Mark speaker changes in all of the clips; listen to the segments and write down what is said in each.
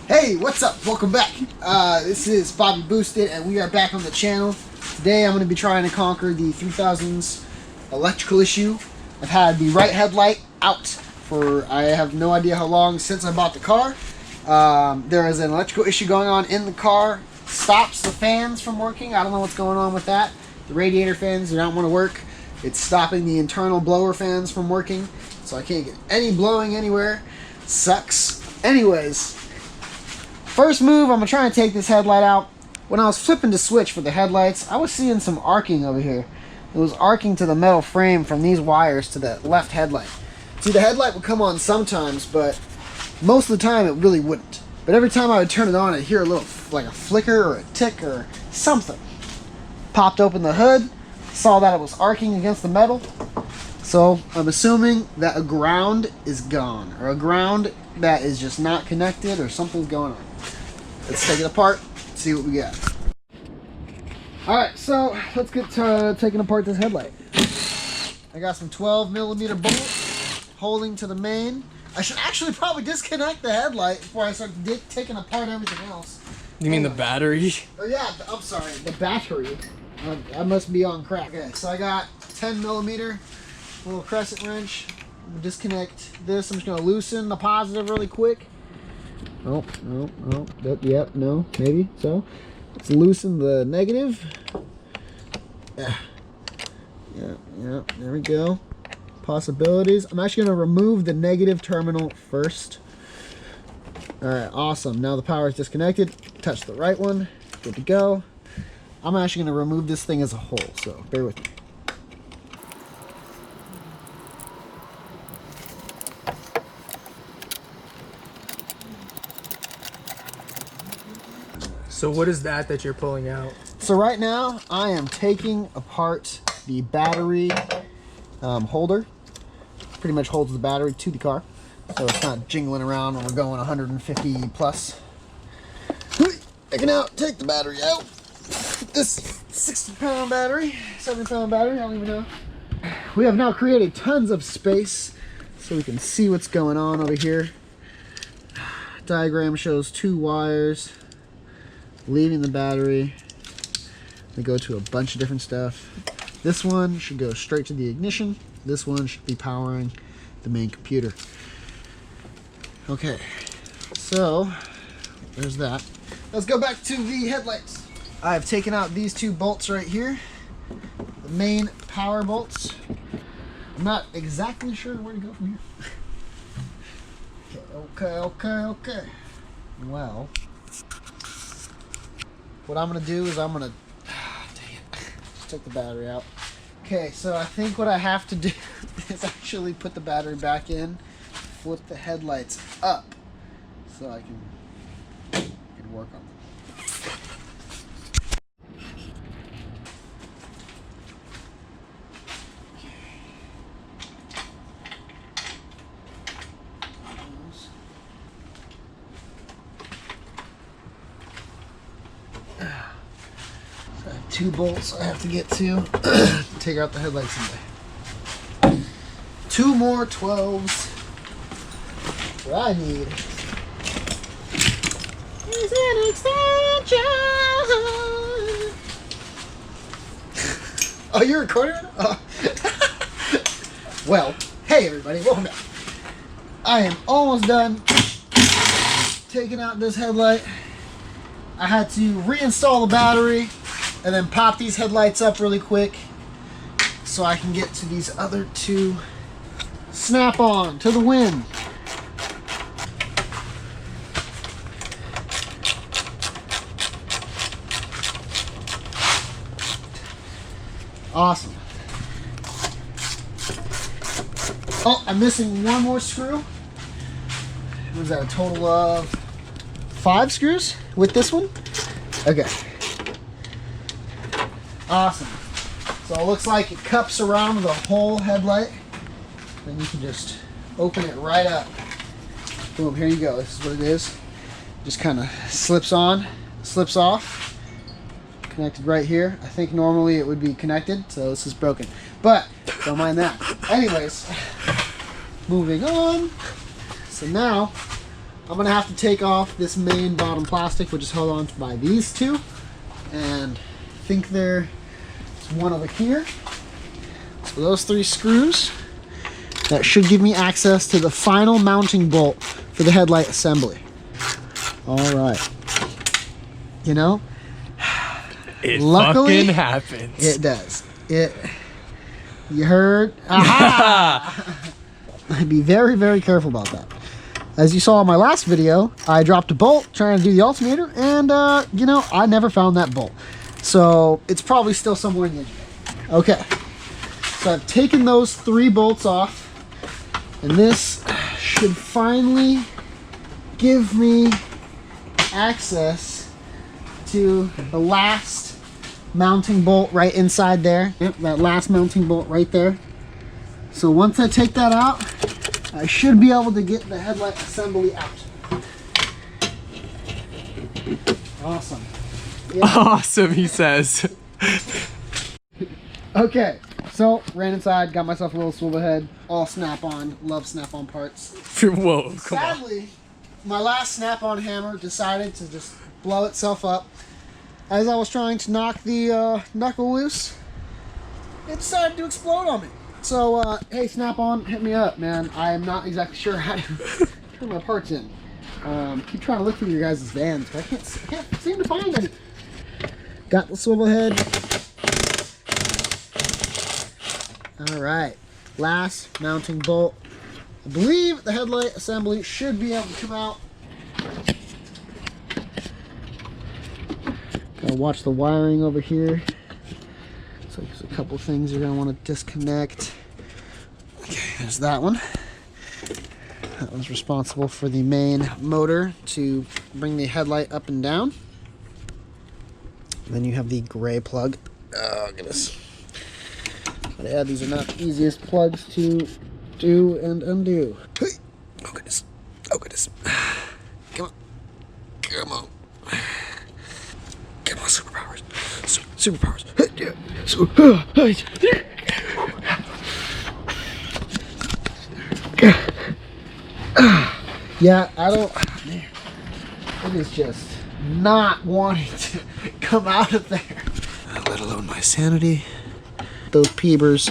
Speaker 1: Hey, what's up? Welcome back. This is Bobby Boosted, and we are back on the channel. Today I'm going to be trying to conquer the 3000's electrical issue. I've had the right headlight out for I have no idea how long since I bought the car. There is an electrical issue going on in the car. Stops the fans from working. I don't know what's going on with that. The radiator fans do not want to work. It's stopping the internal blower fans from working, so I can't get any blowing anywhere. Sucks. Anyways, first move, I'm going to try and take this headlight out. When I was flipping the switch for the headlights, I was seeing some arcing over here. It was arcing to the metal frame from these wires to the left headlight. See, the headlight would come on sometimes, but most of the time it really wouldn't. But every time I would turn it on, I'd hear a little, like a flicker or a tick or something. Popped open the hood, saw that it was arcing against the metal. So I'm assuming that a ground is gone, or a ground that is just not connected, or something's going on. Let's take it apart, see what we got. Alright, so let's get to taking apart this headlight. I got some 12mm bolts holding to the main. I should actually probably disconnect the headlight before I start taking apart everything else.
Speaker 2: You mean the battery?
Speaker 1: Oh yeah, I'm sorry, the battery. I must be on crack. Okay, so I got 10mm, little crescent wrench. Disconnect this. I'm just going to loosen the positive really quick. Oh, yep, no, maybe so. Let's loosen the negative. Yeah, there we go. Possibilities. I'm actually going to remove the negative terminal first. Alright, awesome. Now the power is disconnected. Touch the right one. Good to go. I'm actually going to remove this thing as a whole, so bear with me.
Speaker 2: So what is that you're pulling out?
Speaker 1: So right now I am taking apart the battery holder. Pretty much holds the battery to the car, so it's not jingling around when we're going 150 plus. Take the battery out. This 60-pound battery, 70-pound battery, I don't even know. We have now created tons of space so we can see what's going on over here. Diagram shows 2 wires leaving the battery. They go to a bunch of different stuff. This one should go straight to the ignition. This one should be powering the main computer. Okay, so there's that. Let's go back to the headlights. I've taken out these 2 bolts right here, the main power bolts. I'm not exactly sure where to go from here. Okay. Well, what I'm gonna do is I'm gonna just take the battery out. Okay, so I think what I have to do is actually put the battery back in, flip the headlights up so I can work on them. So I have 2 bolts I have to get to take out the headlights in there. 2 more 12s. What I need is an extension. Oh, you're recording? Oh. Well, hey everybody, welcome back. I am almost done taking out this headlight. I had to reinstall the battery and then pop these headlights up really quick so I can get to these other 2. Snap on to the wind. Awesome. Oh, I'm missing 1 more screw. Was that a total of 5 screws with this one? Okay. Awesome. So it looks like it cups around the whole headlight. Then you can just open it right up. Boom, here you go. This is what it is. Just kind of slips on, slips off. Connected right here. I think normally it would be connected, so this is broken. But don't mind that. Anyways, moving on. So now I'm gonna have to take off this main bottom plastic, which is held on by these two, and I think there's one over here. So those 3 screws, that should give me access to the final mounting bolt for the headlight assembly. All right. You know,
Speaker 2: It
Speaker 1: luckily,
Speaker 2: fucking happens.
Speaker 1: it does. You heard? Aha! Be very, very careful about that. As you saw in my last video, I dropped a bolt trying to do the alternator, and you know, I never found that bolt. So it's probably still somewhere in the engine. Okay, so I've taken those 3 bolts off, and this should finally give me access to the last mounting bolt right inside there. Yep, that last mounting bolt right there. So once I take that out, I should be able to get the headlight assembly out. Awesome. Yeah.
Speaker 2: Awesome, he says.
Speaker 1: Okay, so ran inside, got myself a little swivel head, all snap-on. Love snap-on parts.
Speaker 2: Whoa, come on.
Speaker 1: Sadly, my last snap-on hammer decided to just blow itself up. As I was trying to knock the knuckle loose, it decided to explode on me. So, hey, Snap-on, hit me up, man. I am not exactly sure how to turn my parts in. Keep trying to look through your guys' vans, but I can't seem to find any. Got the swivel head. All right, last mounting bolt. I believe the headlight assembly should be able to come out. Gotta watch the wiring over here. So there's a couple things you're gonna want to disconnect. Okay, there's that one. That was responsible for the main motor to bring the headlight up and down. And then you have the gray plug. Oh goodness. But yeah, these are not the easiest plugs to do and undo. Hey! Oh goodness. Oh goodness. Come on. Come on. Come on, superpowers. Superpowers. Yeah, I don't. Man, it is just not wanting to come out of there. Let alone my sanity. Those peebers.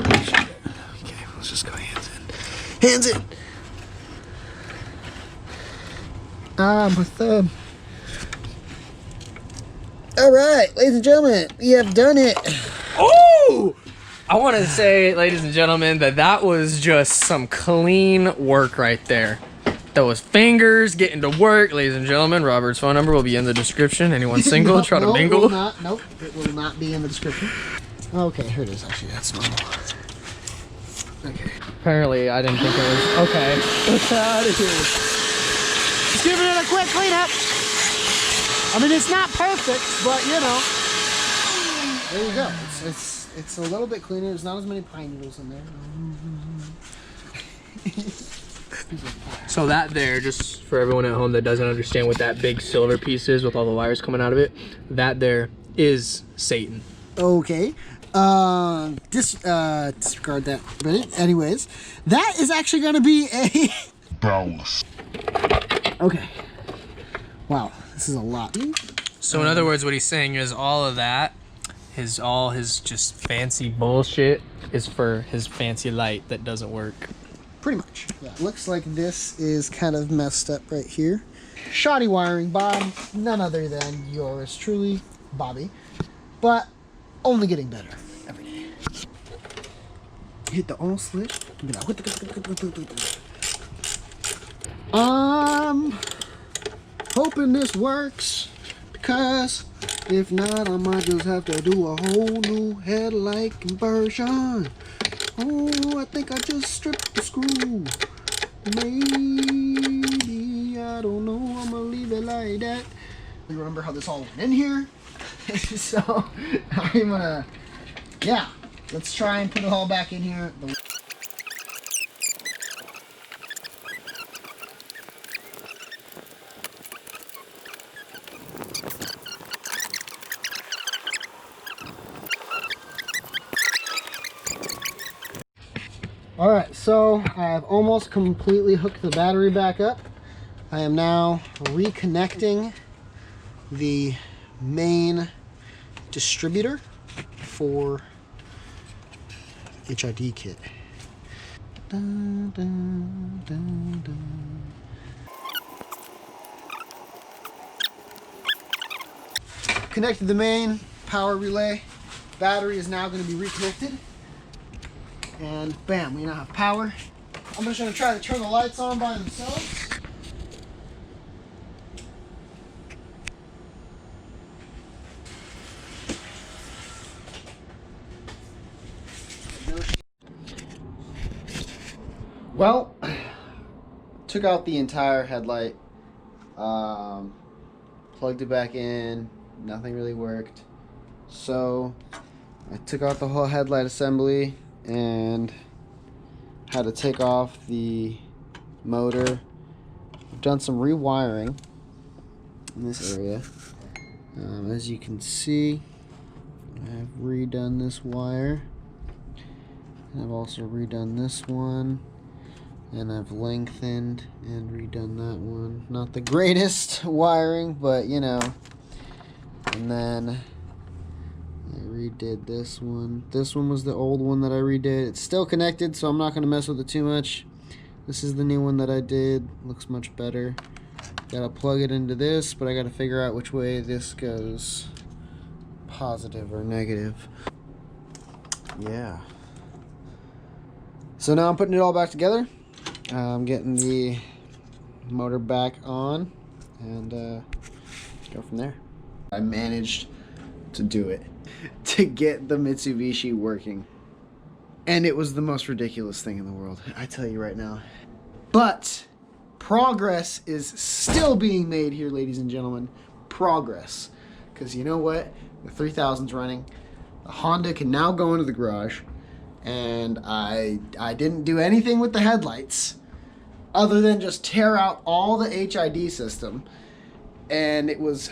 Speaker 1: Okay, let's just go hands in. Hands in. Ah, my thumb. All right, ladies and gentlemen, we have done it.
Speaker 2: Oh! I want to say, ladies and gentlemen, that was just some clean work right there. Those fingers getting to work. Ladies and gentlemen, Robert's phone number will be in the description. Anyone single,
Speaker 1: No,
Speaker 2: try to
Speaker 1: no,
Speaker 2: mingle.
Speaker 1: It will not. Nope, it will not be in the description. Okay, here it is. Actually, that's normal. Okay.
Speaker 2: Apparently, I didn't think it was. Okay. Let's out of here.
Speaker 1: Just giving it a quick cleanup. I mean, it's not perfect, but you know. There you go. It's a little bit cleaner. There's not as many pine needles in there.
Speaker 2: So that there, just for everyone at home that doesn't understand what that big silver piece is with all the wires coming out of it, that there is Satan.
Speaker 1: Okay. Disregard that. But anyways, that is actually going to be a ballast. Okay. Wow, this is a lot.
Speaker 2: So in other words, what he's saying is all of that, all his just fancy bullshit is for his fancy light that doesn't work.
Speaker 1: Pretty much. Yeah. Looks like this is kind of messed up right here. Shoddy wiring by none other than yours truly, Bobby. But only getting better every day. Hit the on slit. Hoping this works, because if not, I might just have to do a whole new headlight conversion. Oh, I think I just stripped the screw. Maybe, I don't know, I'm gonna leave it like that. You remember how this all went in here? So, I'm gonna, yeah, let's try and put it all back in here. All right, So I've almost completely hooked the battery back up. I am now reconnecting the main distributor for HID kit. Dun, dun, dun, dun. Connected the main power relay. Battery is now going to be reconnected. And bam, we now have power. I'm just going to try to turn the lights on by themselves. Well, took out the entire headlight, plugged it back in, nothing really worked. So I took out the whole headlight assembly and had to take off the motor. I've done some rewiring in this area. As you can see, I've redone this wire. And I've also redone this one. And I've lengthened and redone that one. Not the greatest wiring, but you know. And then I redid this one. This one was the old one that I redid. It's still connected, so I'm not going to mess with it too much. This is the new one that I did. Looks much better. Gotta plug it into this, but I gotta figure out which way this goes. Positive or negative. Yeah. So now I'm putting it all back together. I'm getting the motor back on and go from there. I managed to do it, to get the Mitsubishi working. And it was the most ridiculous thing in the world, I tell you right now. But progress is still being made here, ladies and gentlemen. Progress. Because you know what? The 3000's running. The Honda can now go into the garage. And I didn't do anything with the headlights other than just tear out all the HID system. And it was,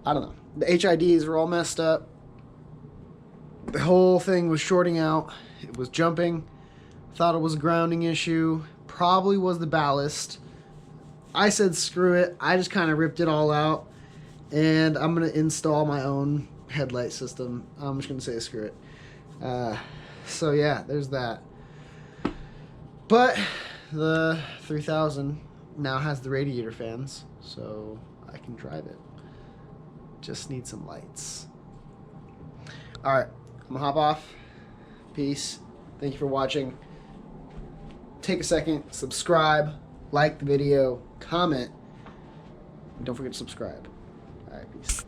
Speaker 1: I don't know. The HIDs were all messed up. The whole thing was shorting out. It was jumping. Thought it was a grounding issue. Probably was the ballast. I said screw it. I just kind of ripped it all out. And I'm going to install my own headlight system. I'm just going to say screw it. So yeah, there's that. But the 3000 now has the radiator fans, so I can drive it. Just need some lights. Alright, I'm going to hop off. Peace. Thank you for watching. Take a second, subscribe, like the video, comment, and don't forget to subscribe. Alright, peace.